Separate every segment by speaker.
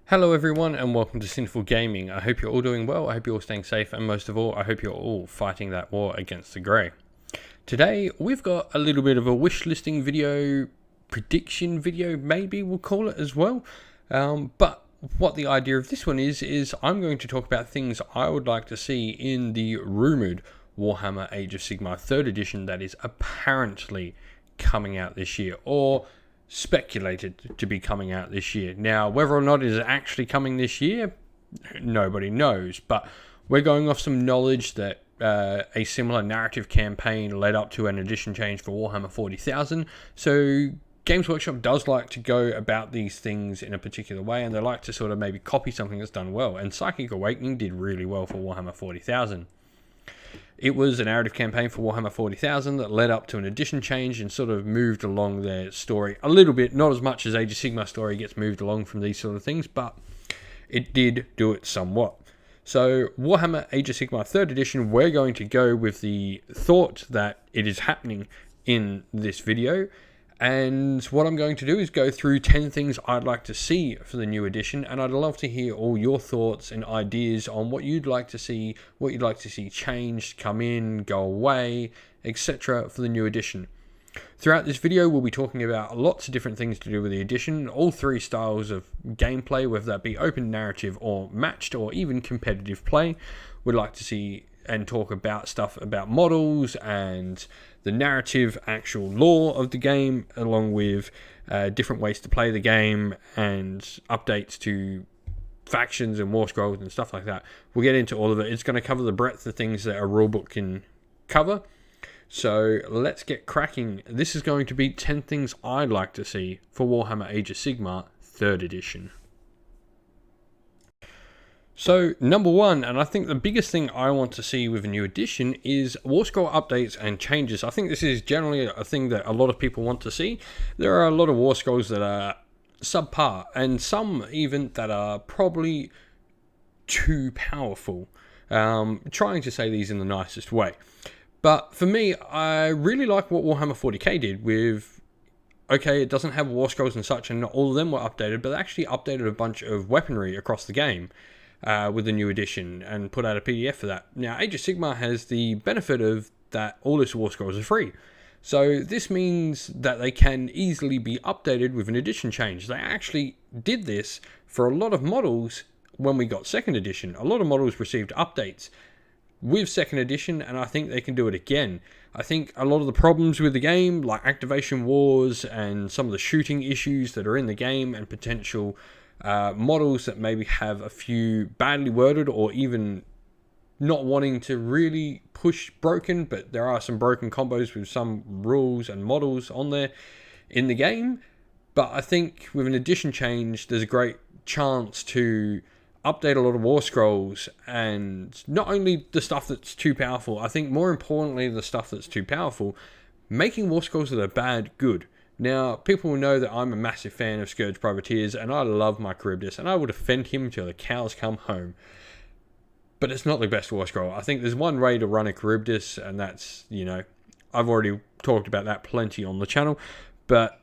Speaker 1: Hello everyone and welcome to Sinful Gaming. I hope you're all doing well, I hope you're all staying safe, and most of all, I hope you're all fighting that war against the grey. Today, we've got a little bit of a wish listing video, prediction video maybe we'll call it as well. But what the idea of this one is I'm going to talk about things I would like to see in the rumoured Warhammer Age of Sigmar 3rd edition that is apparently coming out this year, or speculated to be coming out this year. Now, whether or not it is actually coming this year, nobody knows, but we're going off some knowledge that a similar narrative campaign led up to an edition change for Warhammer 40,000. So Games Workshop does like to go about these things in a particular way, and they like to sort of maybe copy something that's done well, and Psychic Awakening did really well for Warhammer 40,000. It was a narrative campaign for Warhammer 40,000 that led up to an edition change and sort of moved along their story a little bit, not as much as Age of Sigmar story gets moved along from these sort of things, but it did do it somewhat. So Warhammer Age of Sigmar 3rd edition, we're going to go with the thought that it is happening in this video. And what I'm going to do is go through 10 things I'd like to see for the new edition, and I'd love to hear all your thoughts and ideas on what you'd like to see, changed, come in, go away, etc. for the new edition. Throughout this video, we'll be talking about lots of different things to do with the edition, all three styles of gameplay, whether that be open narrative or matched or even competitive play. We'd like to see and talk about stuff about models and the narrative, actual lore of the game, along with different ways to play the game and updates to factions and Warscrolls and stuff like that. We'll get into all of it. It's going to cover the breadth of things that a rulebook can cover. So let's get cracking. This is going to be 10 things I'd like to see for Warhammer Age of Sigmar 3rd edition. So, number one, and I think the biggest thing I want to see with a new edition is Warscoll updates and changes. I think this is generally a thing that a lot of people want to see. There are a lot of Warscrolls that are subpar, and some even that are probably too powerful. Trying to say these in the nicest way. But for me, I really like what Warhammer 40k did with, okay, it doesn't have Warscrolls and such, and not all of them were updated, but they actually updated a bunch of weaponry across the game. With the new edition, and put out a PDF for that. Now, Age of Sigmar has the benefit of that all its Warscrolls are free. So this means that they can easily be updated with an edition change. They actually did this for a lot of models when we got 2nd edition. A lot of models received updates with 2nd edition, and I think they can do it again. I think a lot of the problems with the game, like activation wars and some of the shooting issues that are in the game, and potential models that maybe have a few badly worded or even not wanting to really push broken, but there are some broken combos with some rules and models on there in the game. But I think with an edition change, there's a great chance to update a lot of Warscrolls, and not only the stuff that's too powerful, I think more importantly the stuff that's too powerful, making Warscrolls that are bad good. Now, people will know that I'm a massive fan of Scourge Privateers, and I love my Charybdis, and I will defend him till the cows come home. But it's not the best Warscroll. I think there's one way to run a Charybdis, and that's, I've already talked about that plenty on the channel, but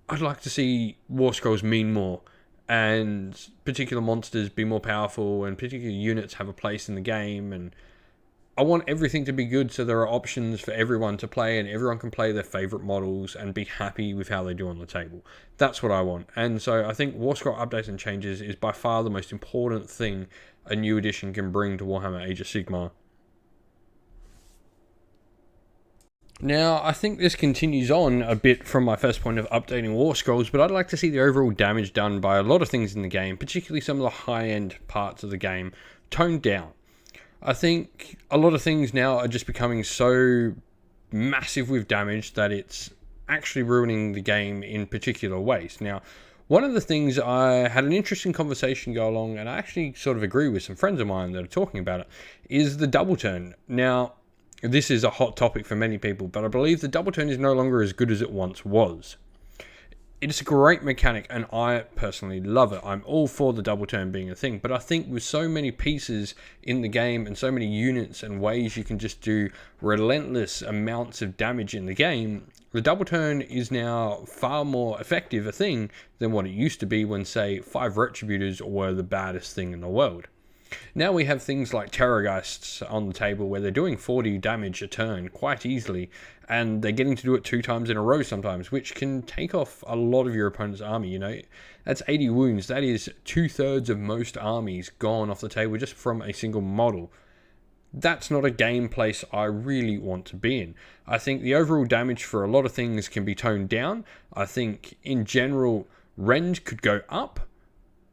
Speaker 1: I'd like to see Warscrolls mean more, and particular monsters be more powerful, and particular units have a place in the game, and I want everything to be good so there are options for everyone to play, and everyone can play their favourite models and be happy with how they do on the table. That's what I want. And so I think Warscroll updates and changes is by far the most important thing a new edition can bring to Warhammer Age of Sigmar. Now, I think this continues on a bit from my first point of updating Warscrolls, but I'd like to see the overall damage done by a lot of things in the game, particularly some of the high-end parts of the game, toned down. I think a lot of things now are just becoming so massive with damage that it's actually ruining the game in particular ways. Now, one of the things, I had an interesting conversation go along, and I actually sort of agree with some friends of mine that are talking about it, is the double turn. Now, this is a hot topic for many people, but I believe the double turn is no longer as good as it once was. it's a great mechanic, and I personally love it. I'm all for the double turn being a thing, but I think with so many pieces in the game and so many units and ways you can just do relentless amounts of damage in the game, the double turn is now far more effective a thing than what it used to be when, say, 5 Retributors were the baddest thing in the world. Now we have things like Terrorgeists on the table where they're doing 40 damage a turn quite easily, and they're getting to do it 2 times in a row sometimes, which can take off a lot of your opponent's army. You know, that's 80 wounds. That is 2/3 of most armies gone off the table just from a single model. That's not a game place I really want to be in. I think the overall damage for a lot of things can be toned down. I think in general, rend could go up,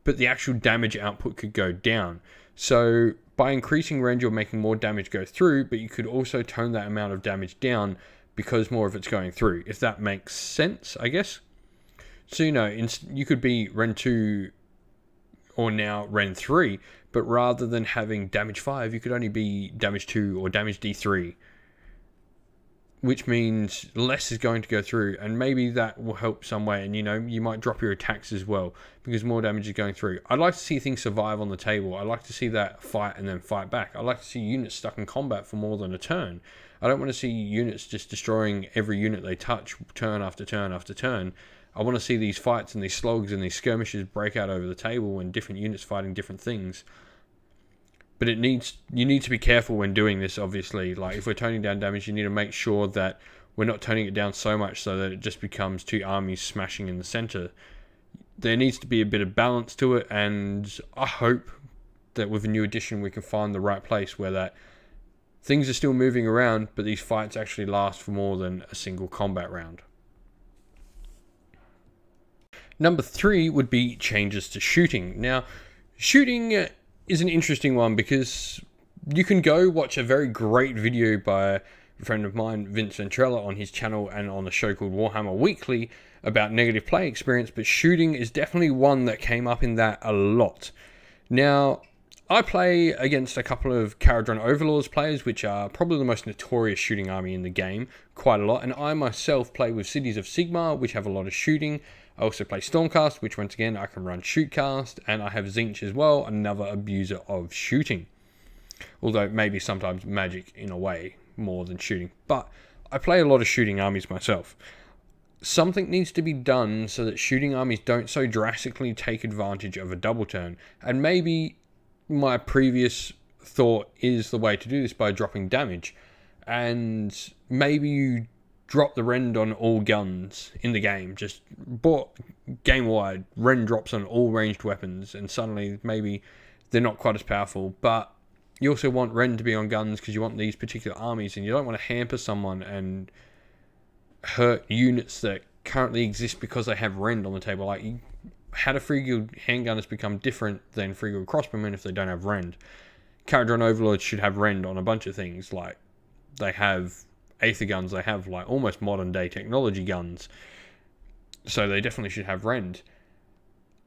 Speaker 1: but the actual damage output could go down. So by increasing rend, you're making more damage go through, but you could also tone that amount of damage down because more of it's going through, if that makes sense, I guess. So, you know, you could be rend 2 or now rend 3, but rather than having damage 5, you could only be damage 2 or damage D3, which means less is going to go through, and maybe that will help some way. And, you know, you might drop your attacks as well because more damage is going through. I'd like to see things survive on the table. I like to see that fight and then fight back. I like to see units stuck in combat for more than a turn. I don't want to see units just destroying every unit they touch turn after turn after turn. I want to see these fights and these slogs and these skirmishes break out over the table and different units fighting different things. But you need to be careful when doing this, obviously. Like, if we're toning down damage, you need to make sure that we're not toning it down so much so that it just becomes 2 armies smashing in the center. There needs to be a bit of balance to it, and I hope that with a new edition we can find the right place where that things are still moving around, but these fights actually last for more than a single combat round. Number 3 would be changes to shooting. Now, shooting is an interesting one because you can go watch a very great video by a friend of mine, Vince Ventrella, on his channel and on a show called Warhammer Weekly about negative play experience, but shooting is definitely one that came up in that a lot. Now, I play against a couple of Caradron Overlords players, which are probably the most notorious shooting army in the game, quite a lot, and I myself play with Cities of Sigmar, which have a lot of shooting. I also play Stormcast, which once again I can run Shootcast, and I have Zinch as well, another abuser of shooting. Although maybe sometimes magic in a way more than shooting. But I play a lot of shooting armies myself. Something needs to be done so that shooting armies don't so drastically take advantage of a double turn. And maybe my previous thought is the way to do this by dropping damage. And maybe you drop the rend on all guns in the game. Just game wide, rend drops on all ranged weapons, and suddenly maybe they're not quite as powerful. But you also want rend to be on guns because you want these particular armies, and you don't want to hamper someone and hurt units that currently exist because they have rend on the table. Like, how do Free Guild handgunners become different than Free Guild crossbowmen if they don't have rend? Caradron Overlords should have rend on a bunch of things. Like, they have Aether guns, they have like almost modern day technology guns, so they definitely should have rend.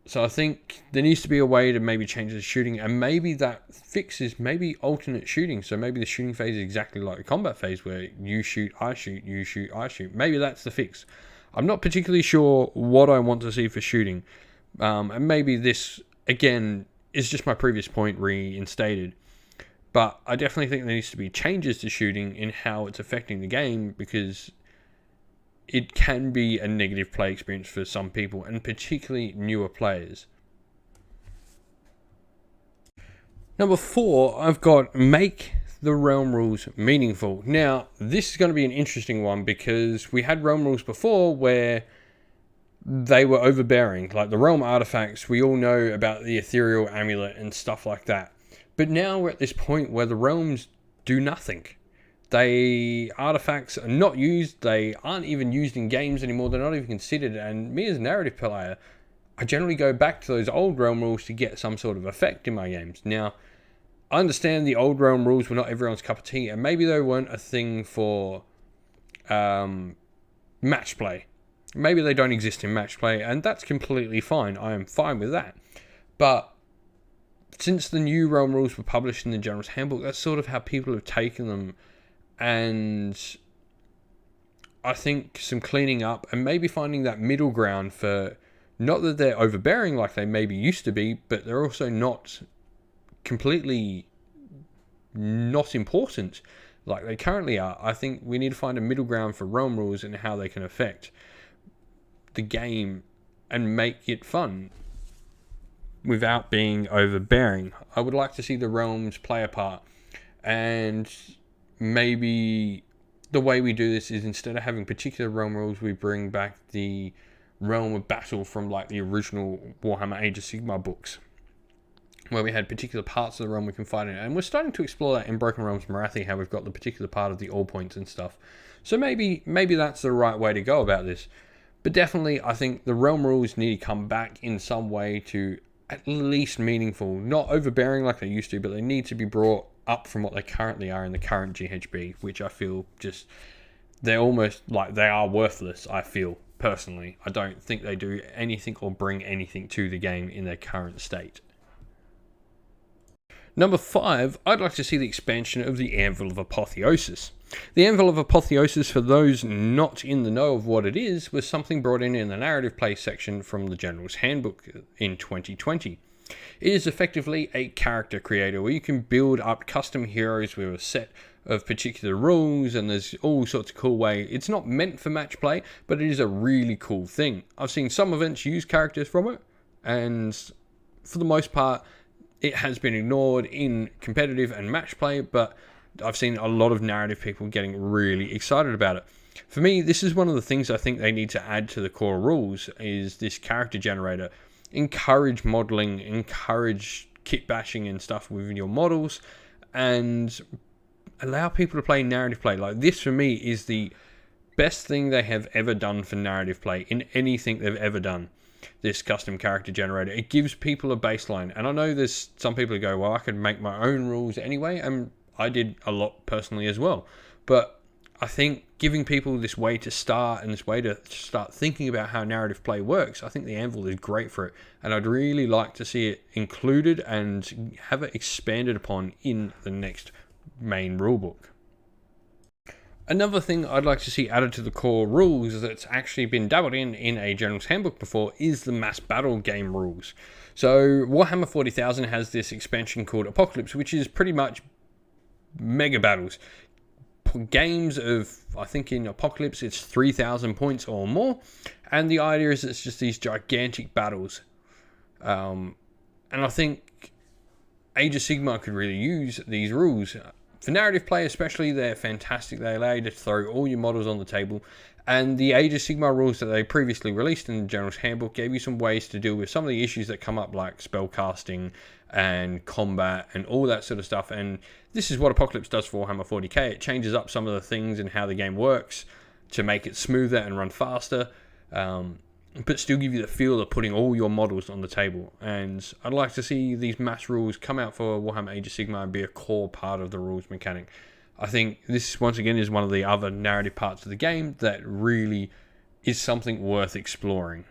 Speaker 1: So I think there needs to be a way to maybe change the shooting, and maybe that fixes maybe alternate shooting. So maybe the shooting phase is exactly like the combat phase where you shoot, I shoot, you shoot, I shoot. Maybe that's the fix. I'm not particularly sure what I want to see for shooting, and maybe this again is just my previous point reinstated. But I definitely think there needs to be changes to shooting in how it's affecting the game, because it can be a negative play experience for some people, and particularly newer players. Number 4, I've got make the realm rules meaningful. Now, this is going to be an interesting one because we had realm rules before where they were overbearing. Like the realm artifacts, we all know about the ethereal amulet and stuff like that. But now we're at this point where the realms do nothing. Artifacts are not used, they aren't even used in games anymore, they're not even considered, and me as a narrative player, I generally go back to those old realm rules to get some sort of effect in my games. Now, I understand the old realm rules were not everyone's cup of tea, and maybe they weren't a thing for match play. Maybe they don't exist in match play, and that's completely fine. I am fine with that. But since the new realm rules were published in the General's Handbook, that's sort of how people have taken them and I think some cleaning up and maybe finding that middle ground for, not that they're overbearing like they maybe used to be, but they're also not completely not important like they currently are. I think we need to find a middle ground for realm rules and how they can affect the game and make it fun without being overbearing. I would like to see the realms play a part, and maybe the way we do this is, instead of having particular realm rules, we bring back the realm of battle from like the original Warhammer Age of Sigmar books, where we had particular parts of the realm we can fight in. And we're starting to explore that in Broken Realms Marathi, how we've got the particular part of the all points and stuff. So maybe that's the right way to go about this. But definitely, I think the realm rules need to come back in some way to at least meaningful, not overbearing like they used to, but they need to be brought up from what they currently are in the current GHB, which I feel just, they're almost like they are worthless, I feel, personally. I don't think they do anything or bring anything to the game in their current state. Number 5, I'd like to see the expansion of the Anvil of Apotheosis. The Anvil of Apotheosis, for those not in the know of what it is, was something brought in the narrative play section from the General's Handbook in 2020. It is effectively a character creator where you can build up custom heroes with a set of particular rules, and there's all sorts of cool way. It's not meant for match play, but it is a really cool thing. I've seen some events use characters from it, and for the most part, it has been ignored in competitive and match play, but I've seen a lot of narrative people getting really excited about it. For me, this is one of the things I think they need to add to the core rules, is this character generator. Encourage modeling, encourage kit bashing and stuff within your models, and allow people to play narrative play. Like, this for me is the best thing they have ever done for narrative play in anything they've ever done. This custom character generator, it gives people a baseline. And I know there's some people who go, well, I could make my own rules anyway, and I did a lot personally as well. But I think giving people this way to start and this way to start thinking about how narrative play works, I think the Anvil is great for it, and I'd really like to see it included and have it expanded upon in the next main rulebook. Another thing I'd like to see added to the core rules that's actually been dabbled in a General's Handbook before is the mass battle game rules. So Warhammer 40,000 has this expansion called Apocalypse, which is pretty much mega battles. Games of, I think in Apocalypse it's 3,000 points or more, and the idea is it's just these gigantic battles. And I think Age of Sigmar could really use these rules. For narrative play especially, they're fantastic. They allow you to throw all your models on the table. And the Age of Sigmar rules that they previously released in the General's Handbook gave you some ways to deal with some of the issues that come up, like spellcasting and combat and all that sort of stuff. And this is what Apocalypse does for Warhammer 40k. It changes up some of the things and how the game works to make it smoother and run faster, but still give you the feel of putting all your models on the table. And I'd like to see these mass rules come out for Warhammer Age of Sigmar and be a core part of the rules mechanic. I think this, once again, is one of the other narrative parts of the game that really is something worth exploring.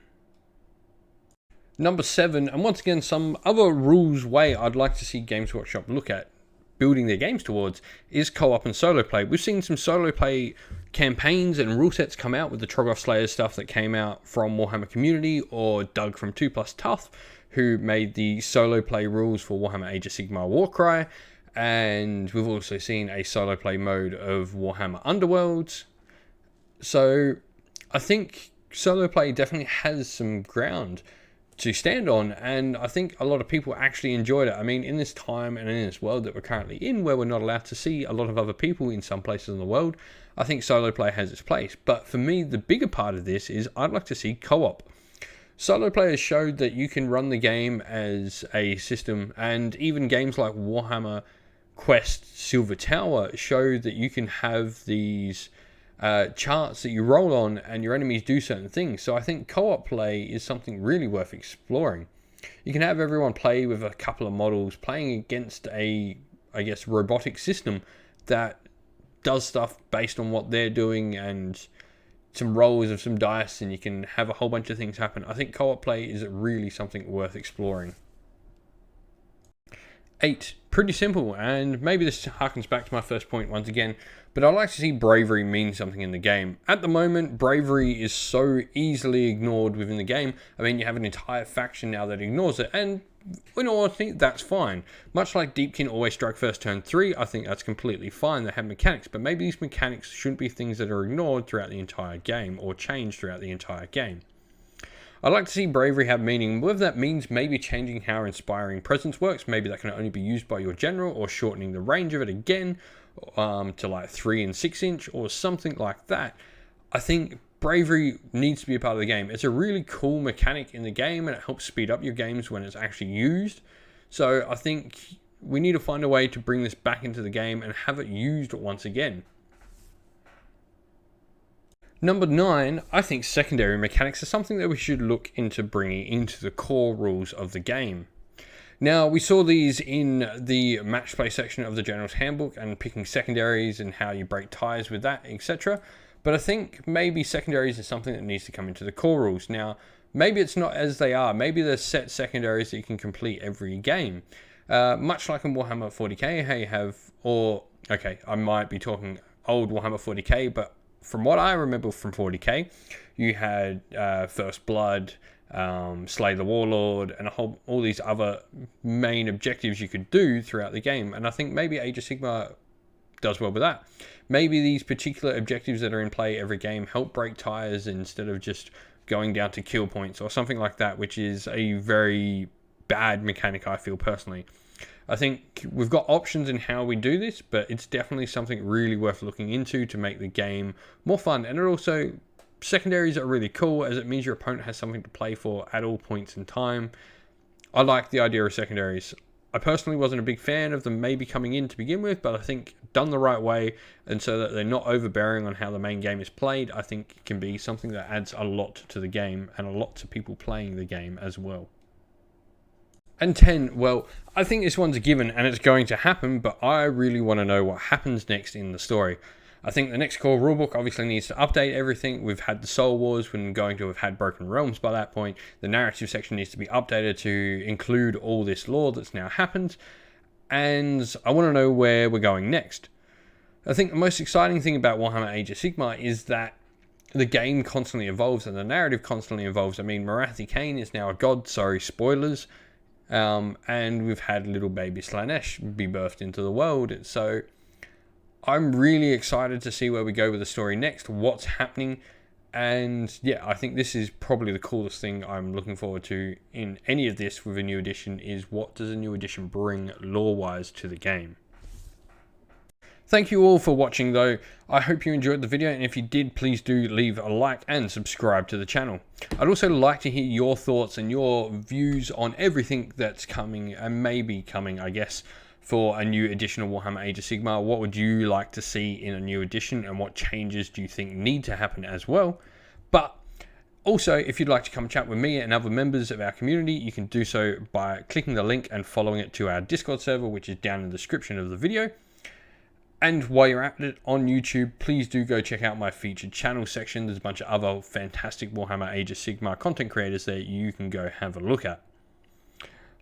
Speaker 1: Number 7, and once again, some other rules way I'd like to see Games Workshop look at building their games towards is co-op and solo play. We've seen some solo play campaigns and rule sets come out with the Troggoth Slayers stuff that came out from Warhammer Community, or Doug from 2+ Tough, who made the solo play rules for Warhammer Age of Sigmar Warcry. And we've also seen a solo play mode of Warhammer Underworlds. So I think solo play definitely has some ground to stand on, and I think a lot of people actually enjoyed it. I mean, in this time and in this world that we're currently in, where we're not allowed to see a lot of other people in some places in the world, I think solo play has its place. But for me, the bigger part of this is I'd like to see co-op. Solo players showed that you can run the game as a system, and even games like Warhammer Quest Silver Tower showed that you can have these charts that you roll on and your enemies do certain things. So I think co-op play is something really worth exploring. You can have everyone play with a couple of models playing against a, I guess, robotic system that does stuff based on what they're doing, and some rolls of some dice, and you can have a whole bunch of things happen. I think co-op play is really something worth exploring. 8, pretty simple, and maybe this harkens back to my first point once again, but I'd like to see bravery mean something in the game. At the moment, bravery is so easily ignored within the game. I mean, you have an entire faction now that ignores it, and in all honesty, that's fine. Much like Deepkin always strike first turn 3, I think that's completely fine. They have mechanics, but maybe these mechanics shouldn't be things that are ignored throughout the entire game, or changed throughout the entire game. I'd like to see bravery have meaning, whether that means maybe changing how inspiring presence works. Maybe that can only be used by your general, or shortening the range of it again to like 3 and 6 inch, or something like that. I think bravery needs to be a part of the game. It's a really cool mechanic in the game, and it helps speed up your games when it's actually used. So I think we need to find a way to bring this back into the game and have it used once again. Number 9, I think secondary mechanics are something that we should look into bringing into the core rules of the game. Now, we saw these in the match play section of the General's Handbook, and picking secondaries and how you break ties with that, etc. But I think maybe secondaries is something that needs to come into the core rules. Now, maybe it's not as they are. Maybe there's set secondaries that you can complete every game. Much like in Warhammer 40k, how you have, I might be talking old Warhammer 40k, but from what I remember from 40k, you had First Blood, Slay the Warlord, and all these other main objectives you could do throughout the game. And I think maybe Age of Sigmar does well with that. Maybe these particular objectives that are in play every game help break ties instead of just going down to kill points or something like that, which is a very bad mechanic, I feel personally. I think we've got options in how we do this, but it's definitely something really worth looking into to make the game more fun. And it also, secondaries are really cool, as it means your opponent has something to play for at all points in time. I like the idea of secondaries. I personally wasn't a big fan of them maybe coming in to begin with, but I think done the right way, and so that they're not overbearing on how the main game is played, I think it can be something that adds a lot to the game and a lot to people playing the game as well. And 10, well, I think this one's a given and it's going to happen, but I really want to know what happens next in the story. I think the next core rulebook obviously needs to update everything. We've had the Soul Wars, we're going to have had Broken Realms by that point. The narrative section needs to be updated to include all this lore that's now happened. And I want to know where we're going next. I think the most exciting thing about Warhammer Age of Sigmar is that the game constantly evolves and the narrative constantly evolves. I mean, Morathi Kane is now a god, sorry, spoilers. And we've had little baby Slanesh be birthed into the world. So I'm really excited to see where we go with the story next, what's happening. And yeah, I think this is probably the coolest thing I'm looking forward to in any of this with a new edition, is what does a new edition bring lore-wise to the game. Thank you all for watching though. I hope you enjoyed the video, and if you did, please do leave a like and subscribe to the channel. I'd also like to hear your thoughts and your views on everything that's coming and maybe coming, I guess, for a new edition of Warhammer Age of Sigmar. What would you like to see in a new edition, and what changes do you think need to happen as well? But also, if you'd like to come chat with me and other members of our community, you can do so by clicking the link and following it to our Discord server, which is down in the description of the video. And while you're at it on YouTube, please do go check out my featured channel section. There's a bunch of other fantastic Warhammer Age of Sigmar content creators there you can go have a look at.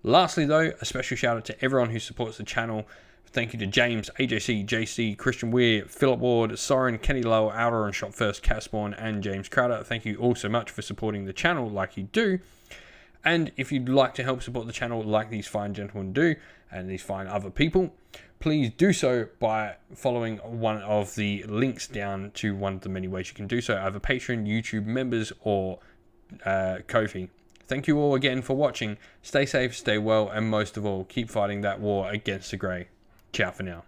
Speaker 1: Lastly though, a special shout out to everyone who supports the channel. Thank you to James, AJC, JC, Christian Weir, Philip Ward, Soren, Kenny Lowe, Outer and Shot First, Casborn, and James Crowder. Thank you all so much for supporting the channel like you do. And if you'd like to help support the channel like these fine gentlemen do, and these fine other people, please do so by following one of the links down to one of the many ways you can do so, either Patreon, YouTube members, or Ko-fi. Thank you all again for watching. Stay safe, stay well, and most of all, keep fighting that war against the grey. Ciao for now.